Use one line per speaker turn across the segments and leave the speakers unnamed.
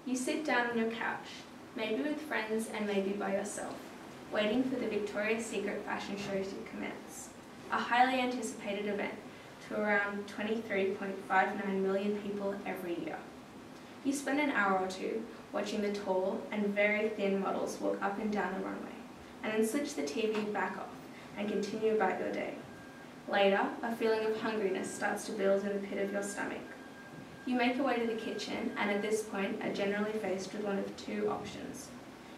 You sit down on your couch, maybe with friends and maybe by yourself, waiting for the Victoria's Secret fashion show to commence, a highly anticipated event to around 23.59 million people every year. You spend an hour or two watching the tall and very thin models walk up and down the runway, and then switch the TV back off and continue about your day. Later, a feeling of hungriness starts to build in the pit of your stomach. You make your way to the kitchen and at this point are generally faced with one of two options.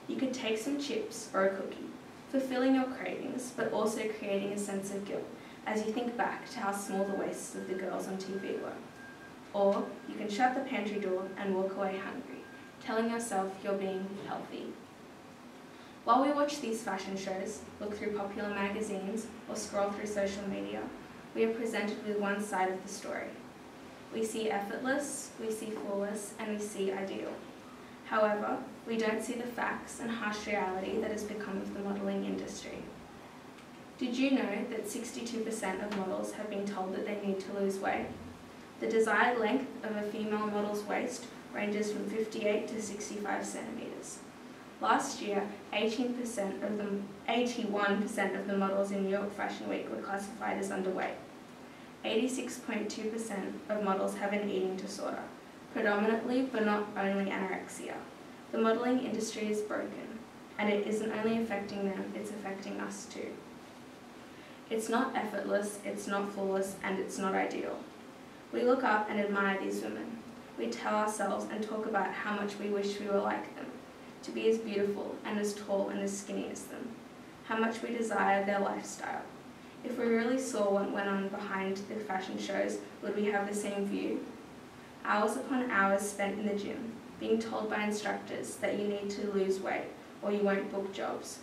You could take some chips or a cookie, fulfilling your cravings but also creating a sense of guilt as you think back to how small the waists of the girls on TV were. Or you can shut the pantry door and walk away hungry, telling yourself you're being healthy. While we watch these fashion shows, look through popular magazines, or scroll through social media, we are presented with one side of the story. We see effortless, we see flawless, and we see ideal. However, we don't see the facts and harsh reality that has become of the modelling industry. Did you know that 62% of models have been told that they need to lose weight? The desired length of a female model's waist ranges from 58 to 65 centimetres. Last year, 81% of the models in New York Fashion Week were classified as underweight. 86.2% of models have an eating disorder, predominantly but not only anorexia. The modelling industry is broken, and it isn't only affecting them, it's affecting us too. It's not effortless, it's not flawless, and it's not ideal. We look up and admire these women. We tell ourselves and talk about how much we wish we were like them, to be as beautiful and as tall and as skinny as them, how much we desire their lifestyle. If we really saw what went on behind the fashion shows, would we have the same view? Hours upon hours spent in the gym, being told by instructors that you need to lose weight or you won't book jobs.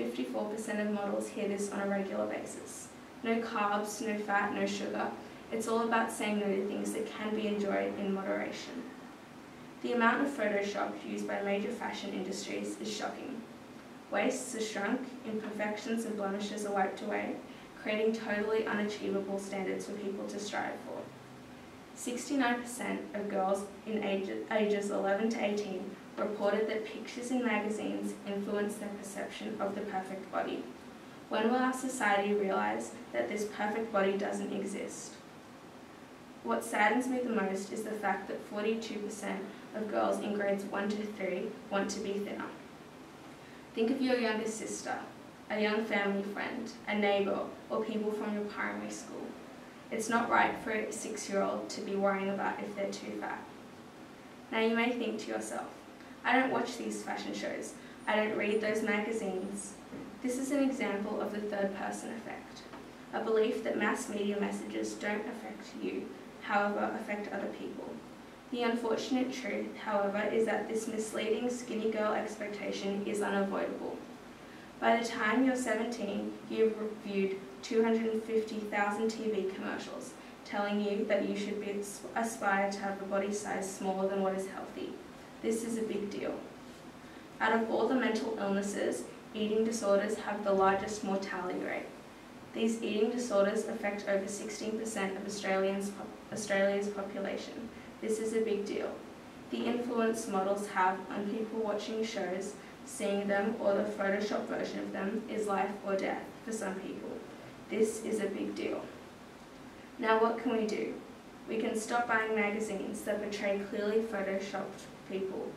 54% of models hear this on a regular basis. No carbs, no fat, no sugar. It's all about saying no to things that can be enjoyed in moderation. The amount of Photoshop used by major fashion industries is shocking. Waists are shrunk, imperfections and blemishes are wiped away, creating totally unachievable standards for people to strive for. 69% of girls in ages 11 to 18 reported that pictures in magazines influence their perception of the perfect body. When will our society realise that this perfect body doesn't exist? What saddens me the most is the fact that 42% of girls in grades 1 to 3 want to be thinner. Think of your younger sister, a young family friend, a neighbour, or people from your primary school. It's not right for a 6-year-old to be worrying about if they're too fat. Now you may think to yourself, I don't watch these fashion shows, I don't read those magazines. This is an example of the third person effect, a belief that mass media messages don't affect you, however affect other people. The unfortunate truth, however, is that this misleading skinny girl expectation is unavoidable. By the time you're 17, you've reviewed 250,000 TV commercials telling you that you should aspire to have a body size smaller than what is healthy. This is a big deal. Out of all the mental illnesses, eating disorders have the largest mortality rate. These eating disorders affect over 16% of Australia's population. This is a big deal. The influence models have on people watching shows, seeing them, or the Photoshop version of them is life or death for some people. This is a big deal. Now what can we do? We can stop buying magazines that portray clearly photoshopped people.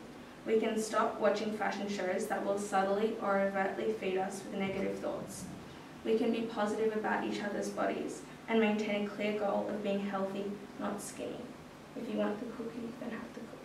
We can stop watching fashion shows that will subtly or overtly feed us with negative thoughts. We can be positive about each other's bodies and maintain a clear goal of being healthy, not skinny. If you want the cookie, then have the cookie.